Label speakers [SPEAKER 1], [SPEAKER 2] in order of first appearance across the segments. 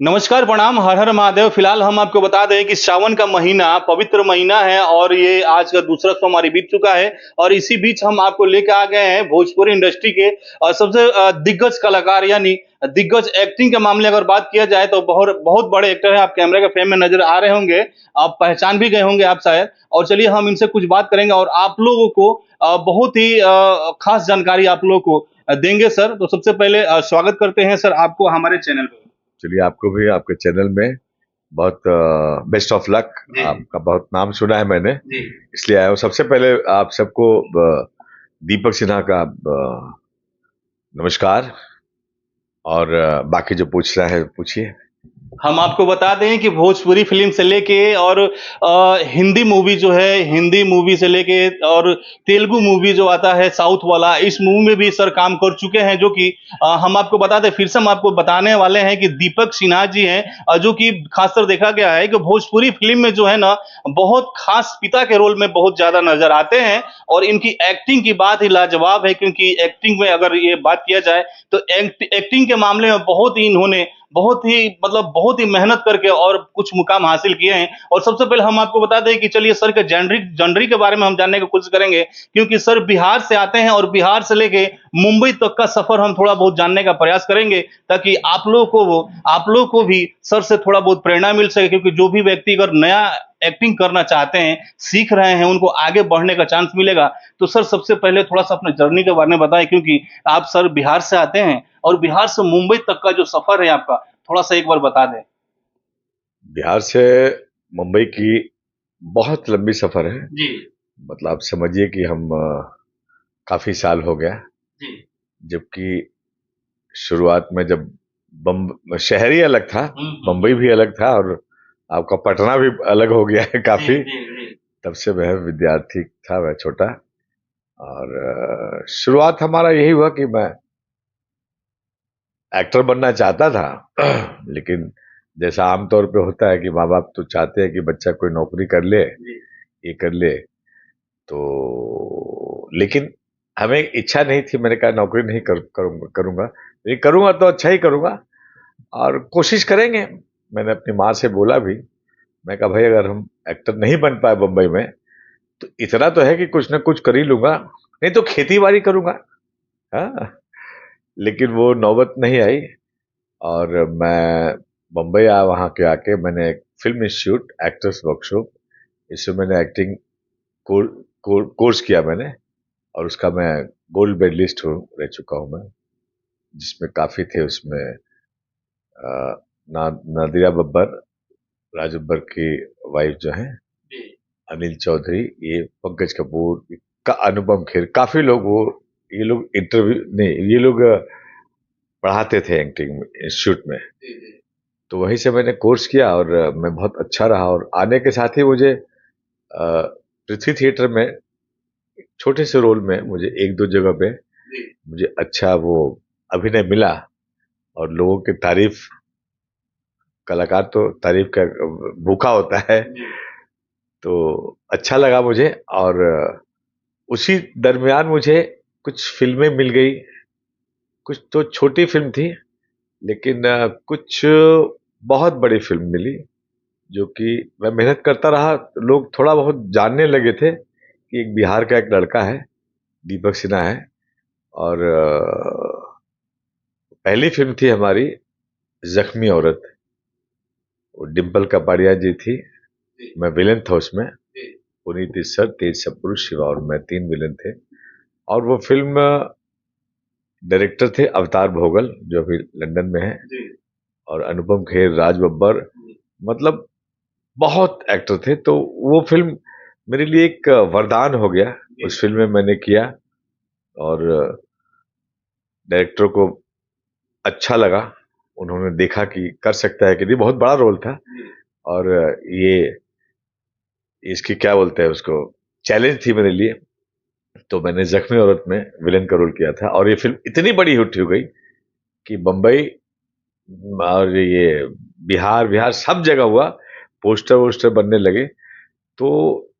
[SPEAKER 1] नमस्कार, प्रणाम, हर हर महादेव। फिलहाल हम आपको बता दें कि सावन का महीना पवित्र महीना है और ये आज का दूसरा सोमवार बीत चुका है और इसी बीच हम आपको लेके आ गए हैं भोजपुरी इंडस्ट्री के सबसे दिग्गज कलाकार यानी दिग्गज एक्टिंग के मामले अगर बात किया जाए तो बहुत बहुत बड़े एक्टर हैं। आप कैमरे के फ्रेम में नजर आ रहे होंगे, आप पहचान भी गए होंगे आप शायद। और चलिए हम इनसे कुछ बात करेंगे और आप लोगों को बहुत ही खास जानकारी आप लोगों को देंगे सर। तो सबसे पहले स्वागत करते हैं सर आपको हमारे चैनल पे।
[SPEAKER 2] चलिए, आपको भी आपके चैनल में बहुत बेस्ट ऑफ लक। आपका बहुत नाम सुना है मैंने,
[SPEAKER 1] जी।
[SPEAKER 2] इसलिए आया हूँ। सबसे पहले आप सबको दीपक सिन्हा का नमस्कार। और बाकी जो पूछना है पूछिए।
[SPEAKER 1] हम आपको बता दें कि भोजपुरी फिल्म से लेके और हिंदी मूवी जो है, हिंदी मूवी से लेके और तेलुगु मूवी जो आता है साउथ वाला, इस मूवी में भी सर काम कर चुके हैं। जो कि हम आपको बता दें, फिर से हम आपको बताने वाले हैं कि दीपक सिन्हा जी हैं, जो कि खासकर देखा गया है कि भोजपुरी फिल्म में जो है ना बहुत खास पिता के रोल में बहुत ज्यादा नजर आते हैं। और इनकी एक्टिंग की बात ही लाजवाब है, क्योंकि एक्टिंग में अगर ये बात किया जाए तो एक्टिंग के मामले में बहुत ही इन्होंने बहुत ही मतलब बहुत ही मेहनत करके और कुछ मुकाम हासिल किए हैं। और सबसे पहले हम आपको बता दें कि चलिए सर के जॉनरी के बारे में हम जानने की कोशिश करेंगे, क्योंकि सर बिहार से आते हैं और बिहार से लेके मुंबई तक का सफर हम थोड़ा बहुत जानने का प्रयास करेंगे, ताकि आप लोगों को भी सर से थोड़ा बहुत प्रेरणा मिल सके। क्योंकि जो भी व्यक्ति अगर नया एक्टिंग करना चाहते हैं, सीख रहे हैं, उनको आगे बढ़ने का चांस मिलेगा। तो सर सबसे पहले थोड़ा सा अपने जर्नी के बारे में बताएं, क्योंकि आप सर बिहार से आते हैं और बिहार से मुंबई तक का जो सफर है आपका, थोड़ा सा एक बार बता दें।
[SPEAKER 2] बिहार से मुंबई की बहुत लंबी सफर है।
[SPEAKER 1] जी।
[SPEAKER 2] मतलब आप समझिए कि हम काफी साल हो गया।
[SPEAKER 1] जी।
[SPEAKER 2] जबकि शुरुआत में जब शहर ही अलग था, बम्बई भी अलग था, और आपका पटना भी अलग हो गया है काफी। तब से मैं विद्यार्थी था, मैं छोटा। और शुरुआत हमारा यही हुआ कि मैं एक्टर बनना चाहता था। लेकिन जैसा आमतौर पे होता है कि माँ बाप तो चाहते हैं कि बच्चा कोई नौकरी कर ले, ये कर ले। तो लेकिन हमें इच्छा नहीं थी। मैंने कहा नौकरी नहीं करूंगा, ये करूंगा तो अच्छा ही करूंगा और कोशिश करेंगे। मैंने अपनी माँ से बोला भी। मैं कहा भाई, अगर हम एक्टर नहीं बन पाए बम्बई में तो इतना तो है कि कुछ ना कुछ कर ही लूंगा, नहीं तो खेती बाड़ी करूंगा। हाँ, लेकिन वो नौबत नहीं आई। और मैं बम्बई आया। वहाँ के आके मैंने एक फिल्म इंस्टीट्यूट, एक्टर्स वर्कशॉप, इसमें मैंने एक्टिंग कोर्स किया मैंने। और उसका मैं गोल्ड मेडलिस्ट रह चुका हूँ मैं। जिसमें काफी थे उसमें नादिरा बब्बर, राज बब्बर की वाइफ जो है, अनिल चौधरी, ये पंकज कपूर का, अनुपम खेर, काफी लोग वो, ये लोग इंटरव्यू नहीं, ये लोग पढ़ाते थे एक्टिंग इंस्टीट्यूट में। तो वहीं से मैंने कोर्स किया और मैं बहुत अच्छा रहा। और आने के साथ ही मुझे पृथ्वी थिएटर में छोटे से रोल में मुझे एक दो जगह पे मुझे अच्छा वो अभिनय मिला। और लोगों की तारीफ, कलाकार तो तारीफ का भूखा होता है। तो अच्छा लगा मुझे। और उसी दरमियान मुझे कुछ फिल्में मिल गई। कुछ तो छोटी फिल्म थी, लेकिन कुछ बहुत बड़ी फिल्म मिली, जो कि मैं मेहनत करता रहा। लोग थोड़ा बहुत जानने लगे थे कि एक बिहार का एक लड़का है, दीपक सिन्हा है। और पहली फिल्म थी हमारी जख्मी औरत। वो डिम्पल कपाड़िया जी थी, मैं विलेन था उसमें। पुनीत इस्सर, तेज सप्रू, शिवा और मैं, तीन विलेन थे। और वो फिल्म डायरेक्टर थे अवतार भोगल, जो अभी लंदन में है। और अनुपम खेर, राज बब्बर, मतलब बहुत एक्टर थे। तो वो फिल्म मेरे लिए एक वरदान हो गया। उस फिल्म में मैंने किया और डायरेक्टर को अच्छा लगा। उन्होंने देखा कि कर सकता है कि नहीं। बहुत बड़ा रोल था और ये इसकी क्या बोलते हैं उसको, चैलेंज थी मेरे लिए। तो मैंने जख्मी औरत में विलेन का रोल किया था और ये फिल्म इतनी बड़ी हिट हो गई कि बम्बई और ये बिहार बिहार सब जगह हुआ। पोस्टर वोस्टर बनने लगे। तो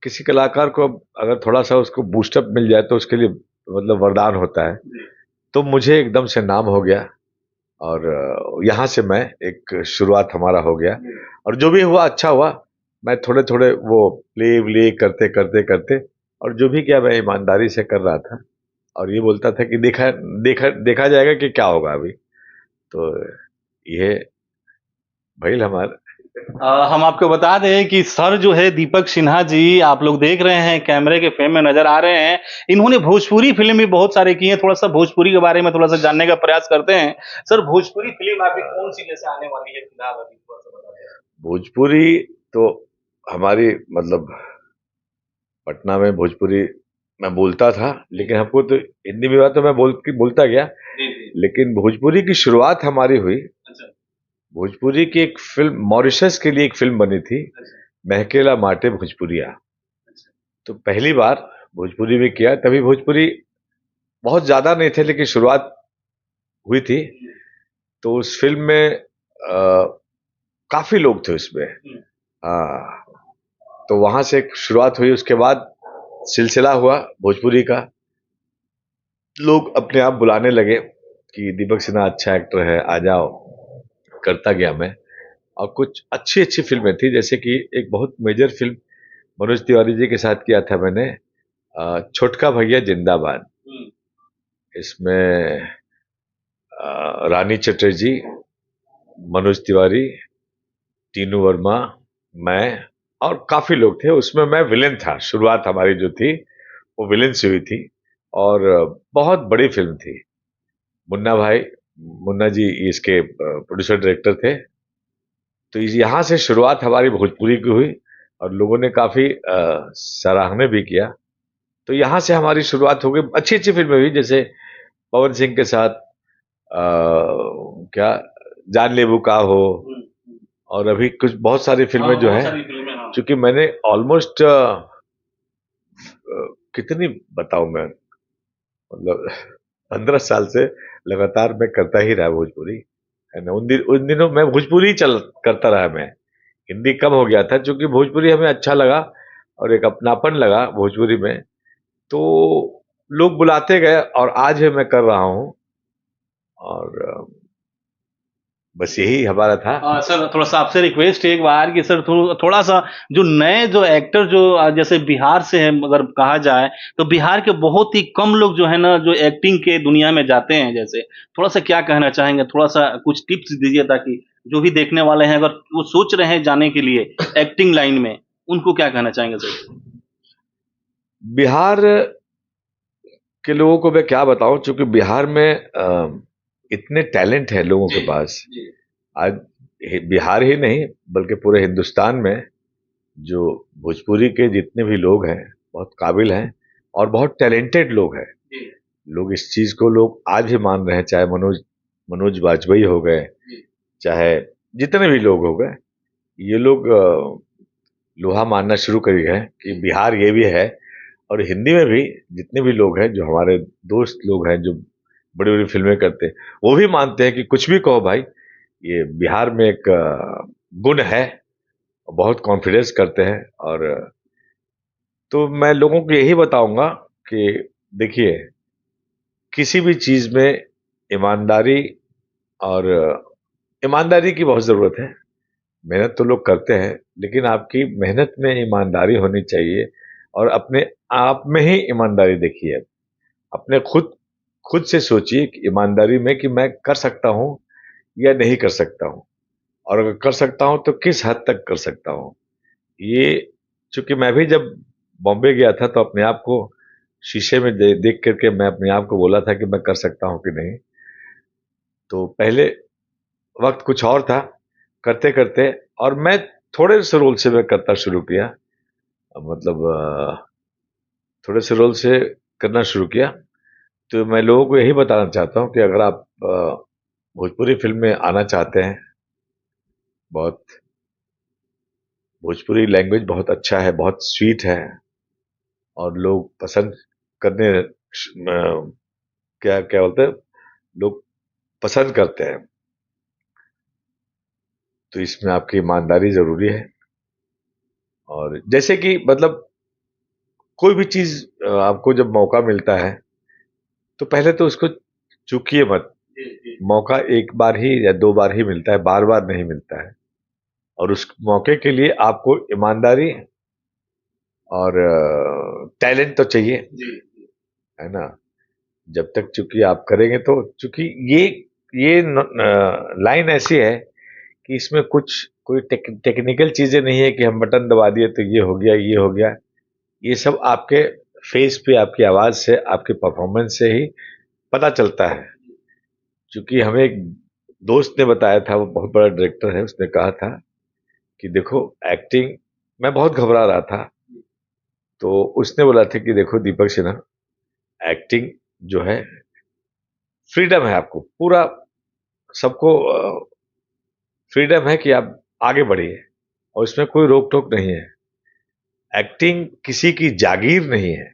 [SPEAKER 2] किसी कलाकार को अब अगर थोड़ा सा उसको बूस्टअप मिल जाए तो उसके लिए मतलब वरदान होता है। तो मुझे एकदम से नाम हो गया और यहाँ से मैं एक शुरुआत हमारा हो गया, और जो भी हुआ अच्छा हुआ। मैं थोड़े थोड़े वो प्ले व्ले करते करते करते, और जो भी किया मैं ईमानदारी से कर रहा था, और ये बोलता था कि देखा देखा देखा जाएगा कि क्या होगा अभी। तो ये भइल हमार।
[SPEAKER 1] हम आपको बता दें कि सर जो है दीपक सिन्हा जी, आप लोग देख रहे हैं कैमरे के फ्रेम में नजर आ रहे हैं। इन्होंने भोजपुरी फिल्म भी बहुत सारे की हैं। थोड़ा सा भोजपुरी के बारे में थोड़ा सा जानने का प्रयास करते हैं। सर, भोजपुरी फिल्म आपकी कौन सी जैसे आने वाली है फिलहाल, अभी थोड़ा सा बता दें।
[SPEAKER 2] भोजपुरी तो हमारी मतलब पटना में भोजपुरी मैं बोलता था, लेकिन हमको तो हिंदी में बात तो मैं बोलता गया।
[SPEAKER 1] जी जी।
[SPEAKER 2] लेकिन भोजपुरी की शुरुआत हमारी हुई,
[SPEAKER 1] अच्छा।
[SPEAKER 2] भोजपुरी की एक फिल्म मॉरिशस के लिए एक फिल्म बनी थी,
[SPEAKER 1] अच्छा।
[SPEAKER 2] महकेला माटे भोजपुरिया।
[SPEAKER 1] अच्छा।
[SPEAKER 2] तो पहली बार भोजपुरी में किया, तभी भोजपुरी बहुत ज्यादा नहीं थे लेकिन शुरुआत हुई थी। तो उस फिल्म में काफी लोग थे उसमें। हाँ, तो वहां से एक शुरुआत हुई, उसके बाद सिलसिला हुआ भोजपुरी का। लोग अपने आप बुलाने लगे कि दीपक सिन्हा अच्छा एक्टर है, आ जाओ। करता गया मैं, और कुछ अच्छी अच्छी फिल्में थी, जैसे कि एक बहुत मेजर फिल्म मनोज तिवारी जी के साथ किया था मैंने, छोटका भैया जिंदाबाद। इसमें रानी चटर्जी, मनोज तिवारी, टीनू वर्मा, मैं और काफी लोग थे उसमें। मैं विलेन था, शुरुआत हमारी जो थी वो विलेन से हुई थी, और बहुत बड़ी फिल्म थी। मुन्ना भाई, मुन्ना जी इसके प्रोड्यूसर डायरेक्टर थे। तो यहाँ से शुरुआत हमारी भोजपुरी की हुई, और लोगों ने काफी सराहना भी किया। तो यहाँ से हमारी शुरुआत हो गई। अच्छी अच्छी फिल्में हुई, जैसे पवन सिंह के साथ क्या जान लेबू का हो, और अभी कुछ बहुत सारी फिल्में जो है, क्योंकि मैंने ऑलमोस्ट कितनी बताऊं मैं, मतलब 15 साल से लगातार मैं करता ही रहा भोजपुरी, है ना। उन दिनों मैं भोजपुरी चल करता रहा। मैं हिंदी कम हो गया था, क्योंकि भोजपुरी हमें अच्छा लगा और एक अपनापन लगा भोजपुरी में। तो लोग बुलाते गए, और आज भी मैं कर रहा हूँ, और बस यही हमारा था।
[SPEAKER 1] सर, थोड़ा सा आपसे रिक्वेस्ट है एक बार कि सर थोड़ा सा जो नए जो एक्टर जो जैसे बिहार से है, अगर कहा जाए तो बिहार के बहुत ही कम लोग जो है ना जो एक्टिंग के दुनिया में जाते हैं। जैसे थोड़ा सा क्या कहना चाहेंगे, थोड़ा सा कुछ टिप्स दीजिए ताकि जो भी देखने वाले हैं अगर वो सोच रहे हैं जाने के लिए एक्टिंग लाइन में, उनको क्या कहना चाहेंगे सर।
[SPEAKER 2] बिहार के लोगों को मैं क्या बताऊं, क्योंकि बिहार में इतने टैलेंट है लोगों के पास। आज बिहार ही नहीं बल्कि पूरे हिंदुस्तान में जो भोजपुरी के जितने भी लोग हैं बहुत काबिल हैं, और बहुत टैलेंटेड लोग हैं। लोग इस चीज को लोग आज भी मान रहे हैं, चाहे मनोज वाजपेयी हो गए, चाहे जितने भी लोग हो गए, ये लोग लोहा मानना शुरू कर गए हैं कि बिहार ये भी है। और हिंदी में भी जितने भी लोग हैं, जो हमारे दोस्त लोग हैं जो बड़ी बड़ी फिल्में करते हैं, वो भी मानते हैं कि कुछ भी कहो भाई, ये बिहार में एक गुण है, बहुत कॉन्फिडेंस करते हैं। और तो मैं लोगों को यही बताऊंगा कि देखिए, किसी भी चीज में ईमानदारी, और ईमानदारी की बहुत जरूरत है। मेहनत तो लोग करते हैं, लेकिन आपकी मेहनत में ईमानदारी होनी चाहिए, और अपने आप में ही ईमानदारी देखिए। अपने खुद खुद से सोचिए कि ईमानदारी में कि मैं कर सकता हूं या नहीं कर सकता हूं, और अगर कर सकता हूं तो किस हद तक कर सकता हूं। ये, चूंकि मैं भी जब बॉम्बे गया था तो अपने आप को शीशे में देख करके मैं अपने आप को बोला था कि मैं कर सकता हूं कि नहीं। तो पहले वक्त कुछ और था, करते करते, और मैं थोड़े से रोल से मैं करना शुरू किया, मतलब थोड़े से रोल से करना शुरू किया। तो मैं लोगों को यही बताना चाहता हूँ कि अगर आप भोजपुरी फिल्म में आना चाहते हैं, बहुत भोजपुरी लैंग्वेज बहुत अच्छा है, बहुत स्वीट है, और लोग पसंद करने क्या क्या बोलते हैं, लोग पसंद करते हैं। तो इसमें आपकी ईमानदारी जरूरी है। और जैसे कि मतलब कोई भी चीज आपको जब मौका मिलता है तो पहले तो उसको चूकिए मत,
[SPEAKER 1] जी जी
[SPEAKER 2] मौका एक बार ही या दो बार ही मिलता है, बार बार नहीं मिलता है। और उस मौके के लिए आपको ईमानदारी और टैलेंट तो चाहिए,
[SPEAKER 1] जी
[SPEAKER 2] है ना। जब तक चूंकि आप करेंगे तो चूंकि ये लाइन ऐसी है कि इसमें कुछ कोई टेक्निकल चीजें नहीं है कि हम बटन दबा दिए तो ये हो गया, ये हो गया। ये सब आपके फेस पे, आपकी आवाज से, आपके परफॉर्मेंस से ही पता चलता है। क्योंकि हमें एक दोस्त ने बताया था, वो बहुत बड़ा डायरेक्टर है, उसने कहा था कि देखो एक्टिंग, मैं बहुत घबरा रहा था, तो उसने बोला था कि देखो दीपक सिन्हा, एक्टिंग जो है फ्रीडम है, आपको पूरा सबको फ्रीडम है कि आप आगे बढ़िए, और इसमें कोई रोक टोक नहीं है। एक्टिंग किसी की जागीर नहीं है,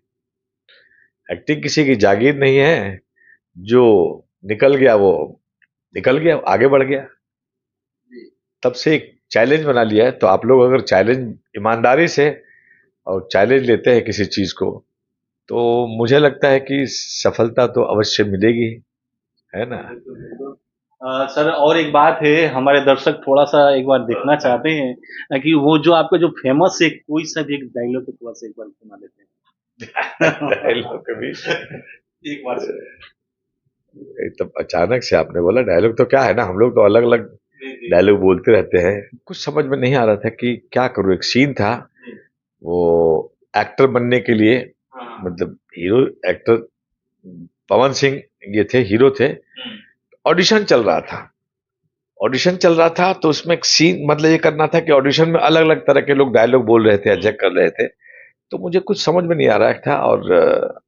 [SPEAKER 2] एक्टिंग किसी की जागीर नहीं है। जो निकल गया वो निकल गया, आगे बढ़ गया। तब से एक चैलेंज बना लिया है। तो आप लोग अगर चैलेंज ईमानदारी से और चैलेंज लेते हैं किसी चीज को, तो मुझे लगता है कि सफलता तो अवश्य मिलेगी, है ना।
[SPEAKER 1] सर और एक बात है, हमारे दर्शक थोड़ा सा एक बार देखना चाहते हैं कि वो जो आपका जो फेमस है कोई सा भी एक डायलॉग तो थोड़ा सा एक बार सुना देते हैं।
[SPEAKER 2] डायलॉग कभी
[SPEAKER 1] एक बार सर।
[SPEAKER 2] एकदम अचानक से आपने बोला डायलॉग, तो क्या है ना, हम लोग तो अलग अलग
[SPEAKER 1] जी जी
[SPEAKER 2] डायलॉग बोलते रहते हैं। कुछ समझ में नहीं आ रहा था कि क्या करूं। एक सीन था,
[SPEAKER 1] जी,
[SPEAKER 2] वो एक्टर बनने के लिए,
[SPEAKER 1] हाँ
[SPEAKER 2] मतलब हीरो एक्टर पवन सिंह ये थे, हीरो थे। ऑडिशन चल रहा था, ऑडिशन चल रहा था, तो उसमें एक सीन, मतलब ये करना था कि ऑडिशन में अलग अलग तरह के लोग डायलॉग बोल रहे थे, एडजस्ट कर रहे थे। तो मुझे कुछ समझ में नहीं आ रहा था, और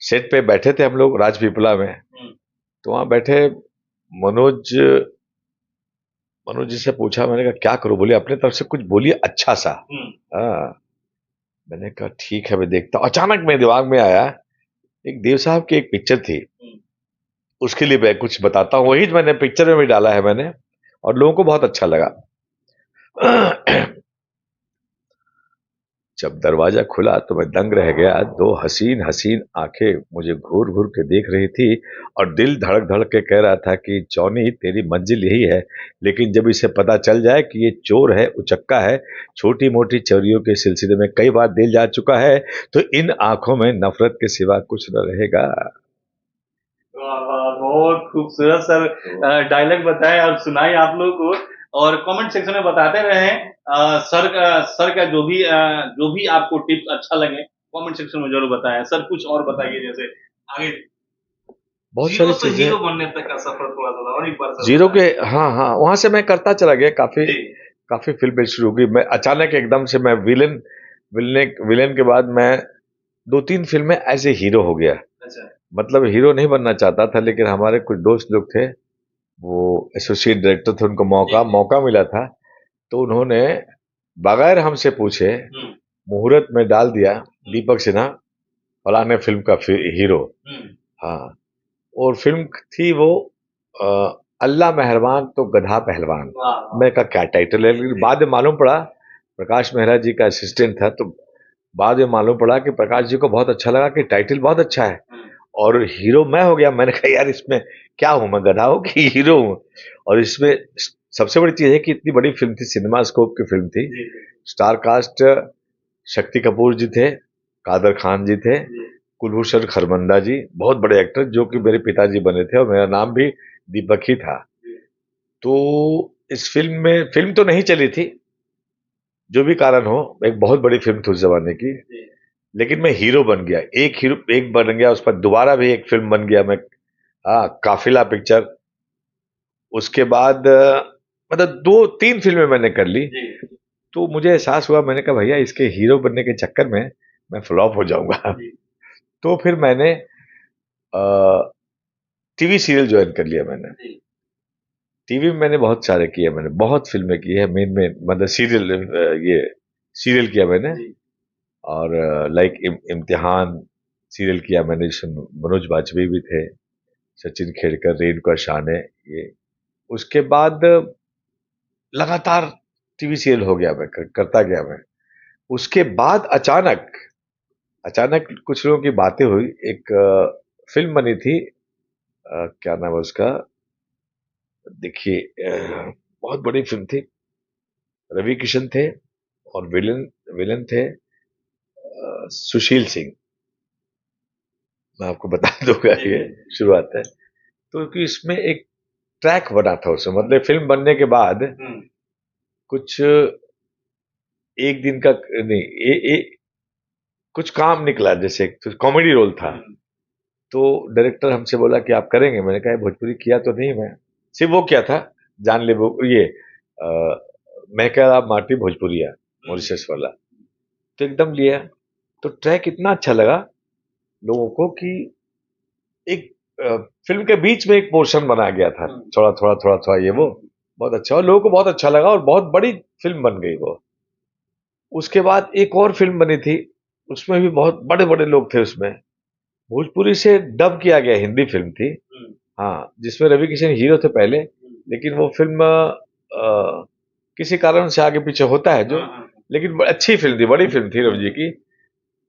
[SPEAKER 2] सेट पे बैठे थे हम लोग राजपीपला में। तो वहां बैठे मनोज मनोज जी से पूछा, मैंने कहा क्या करूं, बोले अपने तरफ से कुछ बोलिए अच्छा सा। हाँ, मैंने कहा ठीक है मैं देखता हूं। अचानक मेरे दिमाग में आया, एक देव साहब की एक पिक्चर थी, उसके लिए मैं कुछ बताता हूँ। वही मैंने पिक्चर में भी डाला है मैंने, और लोगों को बहुत अच्छा लगा। जब दरवाजा खुला तो मैं दंग रह गया। दो हसीन हसीन आंखें मुझे घूर घूर के देख रही थी, और दिल धड़क धड़क के कह रहा था कि जॉनी तेरी मंजिल यही है, लेकिन जब इसे पता चल जाए कि ये चोर है, उचक्का है, छोटी मोटी चोरियों के सिलसिले में कई बार जेल जा चुका है, तो इन आंखों में नफरत के सिवा कुछ न रहेगा।
[SPEAKER 1] वाह वाह, बहुत खूबसूरत सर डायलॉग बताए और सुनाए आप लोगों को। और कमेंट सेक्शन में बताते रहें सर का जो भी आपको टिप्स अच्छा लगे कमेंट सेक्शन में जरूर बताएं। सर कुछ और बताइए, जैसे आगे
[SPEAKER 2] बहुत
[SPEAKER 1] जीरो
[SPEAKER 2] सारी
[SPEAKER 1] से
[SPEAKER 2] चीजें,
[SPEAKER 1] हीरो बनने तक का सफर थोड़ा सा और एक बार सर
[SPEAKER 2] जीरो के,
[SPEAKER 1] बताएं।
[SPEAKER 2] हाँ हाँ, वहां से मैं करता चला गया। काफी
[SPEAKER 1] जी
[SPEAKER 2] काफी फिल्में शुरू हुई। मैं अचानक एकदम से मैं विलन विलन विलन के बाद मैं दो तीन फिल्में एज ए हीरो हो गया।
[SPEAKER 1] अच्छा
[SPEAKER 2] मतलब हीरो नहीं बनना चाहता था, लेकिन हमारे कुछ दोस्त लोग थे, वो एसोसिएट डायरेक्टर थे, उनको मौका
[SPEAKER 1] जी
[SPEAKER 2] मौका मिला था। तो उन्होंने बगैर हमसे पूछे
[SPEAKER 1] हम्म
[SPEAKER 2] मुहूर्त में डाल दिया दीपक सिन्हा फलाने फिल्म का हीरो।
[SPEAKER 1] हम्म
[SPEAKER 2] हाँ, और फिल्म थी वो अ, अल्लाह मेहरबान तो गधा पहलवान।
[SPEAKER 1] वाह
[SPEAKER 2] मैं कहा क्या टाइटल है, लेकिन बाद में मालूम पड़ा, प्रकाश मेहरा जी का असिस्टेंट था, तो बाद में मालूम पड़ा कि प्रकाश जी को बहुत अच्छा लगा कि टाइटल बहुत अच्छा है, और हीरो मैं हो गया। मैंने कहा यार इसमें क्या हूं, मैं गधा हूं कि हीरो हूं। और इसमें सबसे बड़ी चीज है कि इतनी बड़ी फिल्म थी, सिनेमा स्कोप की फिल्म थी।
[SPEAKER 1] जी
[SPEAKER 2] स्टार कास्ट शक्ति कपूर जी थे, कादर खान जी थे,
[SPEAKER 1] जी
[SPEAKER 2] कुलभूषण खरबंदा जी, बहुत बड़े एक्टर जो कि मेरे पिताजी बने थे, और मेरा नाम भी दीपक ही था। तो इस फिल्म में, फिल्म तो नहीं चली थी, जो भी कारण हो, एक बहुत बड़ी फिल्म थी उस जमाने की, लेकिन मैं हीरो बन गया। एक हीरो एक बन गया, उस पर दोबारा भी एक फिल्म बन गया मैं। हाँ, काफिला पिक्चर। उसके बाद मतलब दो तीन फिल्में मैंने कर ली।
[SPEAKER 1] जी
[SPEAKER 2] तो मुझे एहसास हुआ, मैंने कहा भैया इसके हीरो बनने के चक्कर में मैं फ्लॉप हो जाऊंगा।
[SPEAKER 1] जी
[SPEAKER 2] तो फिर मैंने टीवी सीरियल ज्वाइन कर लिया मैंने।
[SPEAKER 1] जी
[SPEAKER 2] टीवी में मैंने बहुत सारे किए, मैंने बहुत फिल्में की है, मेन मेन मतलब सीरियल, ये सीरियल किया मैंने।
[SPEAKER 1] जी
[SPEAKER 2] और लाइक इम्तिहान सीरियल किया मैंने, जिसमें मनोज बाजपेयी भी थे, सचिन खेड़कर, रेणुका शाने, ये। उसके बाद लगातार टीवी सीरियल हो गया, मैं करता गया मैं। उसके बाद अचानक कुछ लोगों की बातें हुई। एक फिल्म बनी थी, क्या नाम है उसका, देखिए, बहुत बड़ी फिल्म थी, रवि किशन थे और विलन विलन थे सुशील सिंह। मैं आपको बता दूंगा, ये शुरुआत है। तो कि इसमें एक ट्रैक बना था उसमें, मतलब फिल्म बनने के बाद कुछ एक दिन का नहीं, कुछ काम निकला, जैसे कॉमेडी रोल था। तो डायरेक्टर हमसे बोला कि आप करेंगे। मैंने कहा भोजपुरी किया तो नहीं, मैं सिर्फ वो क्या था, जान ले वो ये मैं क्या माटी भोजपुरिया मॉरिशस वाला, तो एकदम लिया। तो ट्रैक इतना अच्छा लगा लोगों को कि एक फिल्म के बीच में एक पोर्शन बना गया था, थोड़ा थोड़ा थोड़ा थोड़ा, ये वो बहुत अच्छा, और लोगों को बहुत अच्छा लगा और बहुत बड़ी फिल्म बन गई वो। उसके बाद एक और फिल्म बनी थी, उसमें भी बहुत बड़े बड़े लोग थे उसमें, भोजपुरी से डब किया गया हिंदी फिल्म थी। हाँ, जिसमें रवि किशन हीरो थे पहले, लेकिन वो फिल्म किसी कारण से आगे पीछे होता है जो, लेकिन अच्छी फिल्म थी, बड़ी फिल्म थी रवि जी की।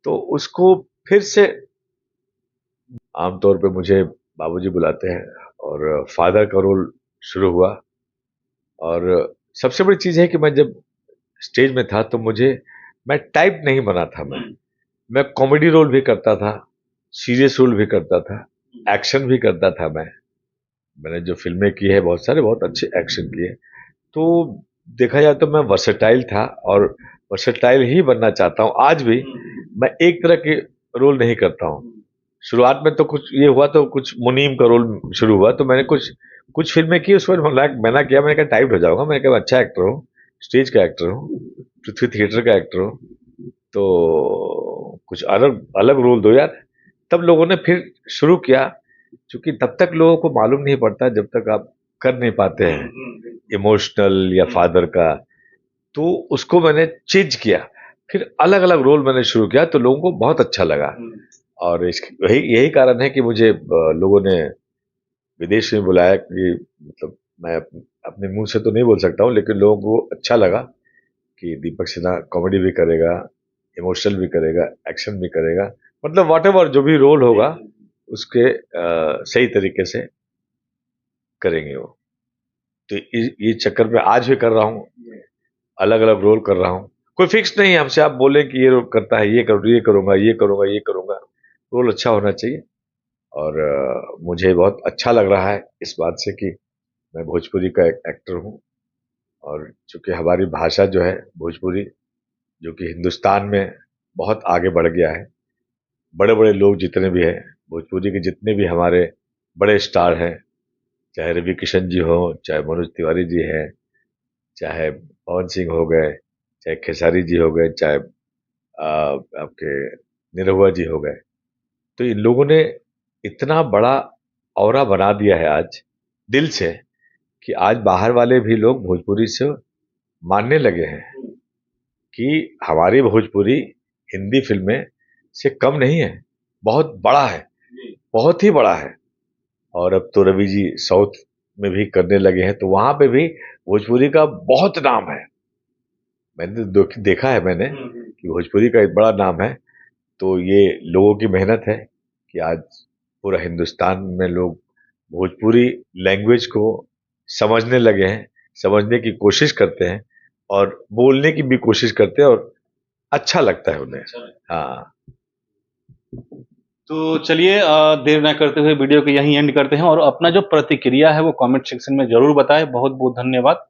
[SPEAKER 2] तो उसको फिर से, आमतौर पे मुझे बाबूजी बुलाते हैं और फादर का रोल शुरू हुआ। और सबसे बड़ी चीज है कि मैं जब स्टेज में था तो मुझे, मैं टाइप नहीं बना था, मैं कॉमेडी रोल भी करता था, सीरियस रोल भी करता था, एक्शन भी करता था। मैंने जो फिल्में की है बहुत सारे, बहुत अच्छे एक्शन किए। तो देखा जाए तो मैं वर्सेटाइल था और वर्सेटाइल ही बनना चाहता हूँ आज भी। मैं एक तरह के रोल नहीं करता हूँ। शुरुआत में तो कुछ ये हुआ, तो कुछ मुनीम का रोल शुरू हुआ, तो मैंने कुछ कुछ फिल्में की, उसमें मैंने किया, मैंने कहा टाइप हो जाऊंगा, मैंने कहा अच्छा एक्टर हूँ, स्टेज का एक्टर हूँ, पृथ्वी थिएटर का एक्टर हूँ, तो कुछ अलग अलग रोल दो यार। तब लोगों ने फिर शुरू किया, क्योंकि तब तक लोगों को मालूम नहीं पड़ता जब तक आप कर नहीं पाते हैं इमोशनल या फादर का। तो उसको मैंने चेंज किया, फिर अलग अलग रोल मैंने शुरू किया, तो लोगों को बहुत अच्छा लगा। और यही यही कारण है कि मुझे लोगों ने विदेश में बुलाया, कि मतलब मैं अपने मुंह से तो नहीं बोल सकता हूँ, लेकिन लोगों को अच्छा लगा कि दीपक सिन्हा कॉमेडी भी करेगा, इमोशनल भी करेगा, एक्शन भी करेगा, मतलब वॉटेवर जो भी रोल होगा उसके सही तरीके से करेंगे वो। तो ये चक्कर में आज भी कर रहा हूँ, अलग अलग रोल कर रहा हूँ। कोई फिक्स नहीं है, हमसे आप बोले कि ये रोल करता है, ये करूँ, ये करूंगा, ये करूंगा, ये करूंगा, रोल अच्छा होना चाहिए। और मुझे बहुत अच्छा लग रहा है इस बात से कि मैं भोजपुरी का एक एक्टर हूँ। और चूंकि हमारी भाषा जो है भोजपुरी, जो कि हिंदुस्तान में बहुत आगे बढ़ गया है, बड़े बड़े लोग जितने भी हैं भोजपुरी के, जितने भी हमारे बड़े स्टार हैं, चाहे रवि किशन जी हो, चाहे मनोज तिवारी जी हैं, चाहे पवन सिंह हो गए, चाहे खेसारी जी हो गए, चाहे आपके निरहुआ जी हो गए, तो इन लोगों ने इतना बड़ा औरा बना दिया है आज दिल से, कि आज बाहर वाले भी लोग भोजपुरी से मानने लगे हैं कि हमारी भोजपुरी हिंदी फिल्में से कम नहीं है, बहुत बड़ा है, बहुत ही बड़ा है। और अब तो रवि जी साउथ में भी करने लगे हैं, तो वहां पे भी भोजपुरी का बहुत नाम है। मैंने देखा है मैंने कि भोजपुरी का एक बड़ा नाम है। तो ये लोगों की मेहनत है कि आज पूरा हिंदुस्तान में लोग भोजपुरी लैंग्वेज को समझने लगे हैं, समझने की कोशिश करते हैं और बोलने की भी कोशिश करते हैं, और अच्छा लगता है उन्हें। हाँ,
[SPEAKER 1] तो चलिए, देर ना करते हुए वीडियो को यहीं एंड करते हैं, और अपना जो प्रतिक्रिया है वो कमेंट सेक्शन में जरूर बताएं। बहुत बहुत धन्यवाद।